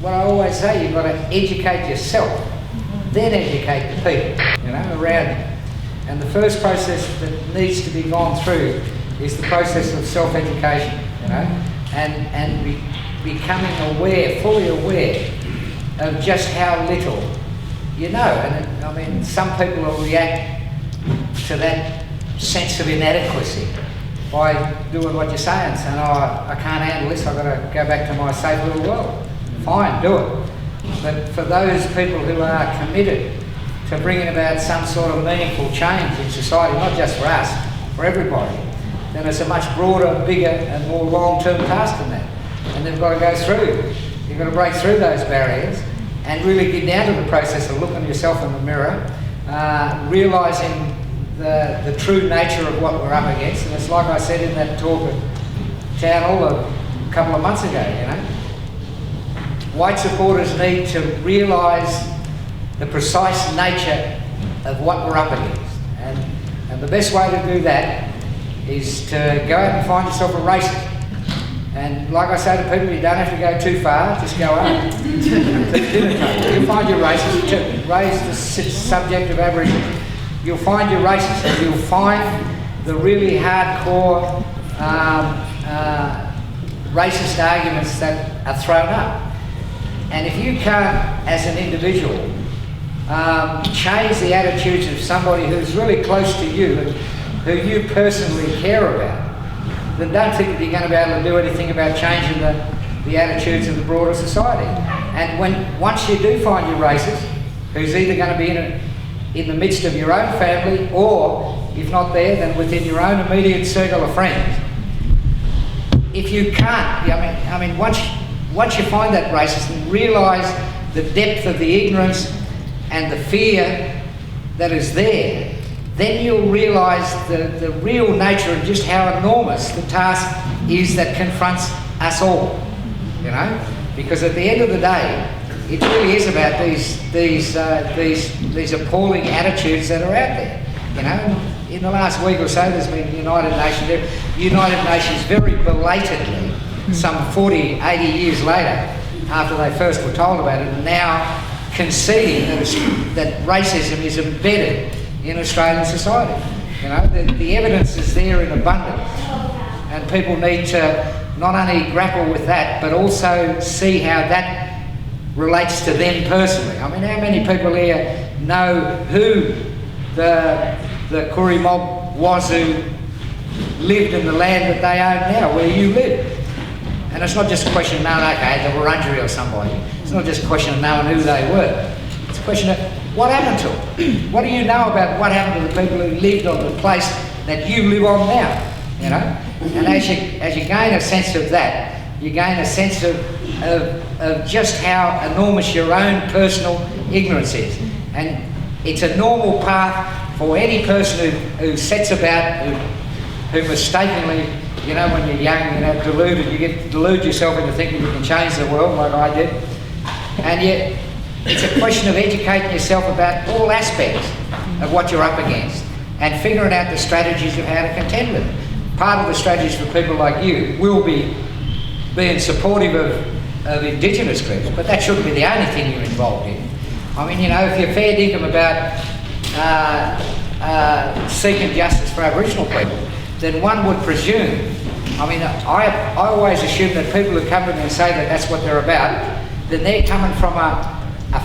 what I always say, you've got to educate yourself, then educate the people, you know, around you. And the first process that needs to be gone through is the process of self-education, you know, and becoming aware, fully aware of just how little you know. And I mean, some people will react to that sense of inadequacy by doing what you're saying, saying, oh, I can't handle this, I've got to go back to my safe little world. Fine, do it. But for those people who are committed to bringing about some sort of meaningful change in society, not just for us, for everybody, then it's a much broader, bigger and more long-term task than that. And they've got to go through. You've got to break through those barriers and really get down to the process of looking at yourself in the mirror, realising the true nature of what we're up against. And it's like I said in that talk at Town Hall a couple of months ago, you know. White supporters need to realise the precise nature of what we're up against. And the best way to do that is to go out and find yourself a racist. And like I say to people, you don't have to go too far, just go out to the dinner table. You'll find your racist, to raise the subject of Aboriginal. You'll find your racist, and you'll find the really hardcore racist arguments that are thrown up. And if you can't, as an individual, change the attitudes of somebody who's really close to you, who you personally care about, then don't think that you're going to be able to do anything about changing the attitudes of the broader society. And once you do find your racist, who's either going to be in the midst of your own family, or if not there, then within your own immediate circle of friends, if you can't, I mean, once you find that racist and realise the depth of the ignorance and the fear that is there, then you'll realise the real nature and just how enormous the task is that confronts us all, you know? Because at the end of the day, it really is about these appalling attitudes that are out there, you know? In the last week or so, there's been United Nations very belatedly, some 40, 80 years later, after they first were told about it, now conceding that racism is embedded in Australian society. You know, the evidence is there in abundance, and people need to not only grapple with that, but also see how that relates to them personally. I mean, how many people here know who the Koori mob was who lived in the land that they own now, where you live? And it's not just a question of knowing, okay, the Wurundjeri or somebody. It's not just a question of knowing who they were. It's a question of what happened to them. What do you know about what happened to the people who lived on the place that you live on now? You know? And as you gain a sense of that, you gain a sense of just how enormous your own personal ignorance is. And it's a normal path for any person who sets about, who mistakenly, you know, when you're young, you know, deluded, you delude yourself into thinking you can change the world like I did. And yet, it's a question of educating yourself about all aspects of what you're up against and figuring out the strategies of how to contend with it. Part of the strategies for people like you will be being supportive of Indigenous groups, but that shouldn't be the only thing you're involved in. I mean, you know, if you're fair dinkum about seeking justice for Aboriginal people, then one would presume, I mean, I always assume that people who come to me and say that that's what they're about, then they're coming from a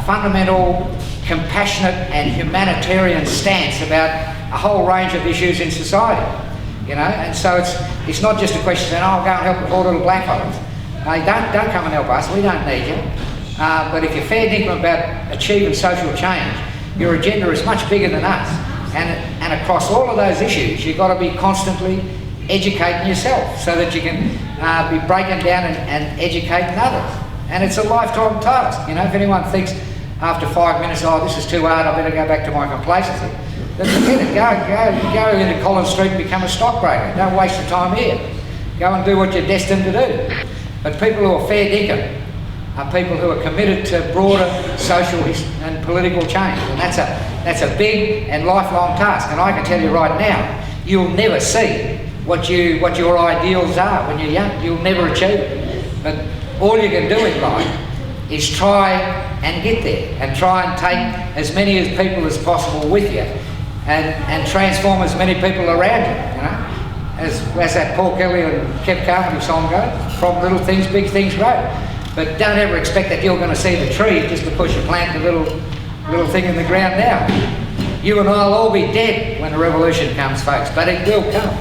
fundamental, compassionate and humanitarian stance about a whole range of issues in society, you know. And so it's not just a question of saying, oh, I'll go and help the poor little black folks. No, don't come and help us, we don't need you. But if you're fair dinkum about achieving social change, your agenda is much bigger than us. And across all of those issues, you've got to be constantly educating yourself so that you can be breaking down and educating others. And it's a lifetime task. You know, if anyone thinks after 5 minutes, oh, this is too hard, I better go back to my complacency, then forget it. Go into Collins Street and become a stockbroker. Don't waste your time here. Go and do what you're destined to do. But people who are fair dinkum are people who are committed to broader social and political change. And that's a big and lifelong task. And I can tell you right now, you'll never see what your ideals are when you're young. You'll never achieve it. But all you can do in life is try and get there, and try and take as many as people as possible with you, and transform as many people around you, you know. As that Paul Kelly and Kev Carpenter song goes, from little things, big things grow. But don't ever expect that you're going to see the tree just because you plant the little thing in the ground now. You and I will all be dead when the revolution comes, folks, but it will come.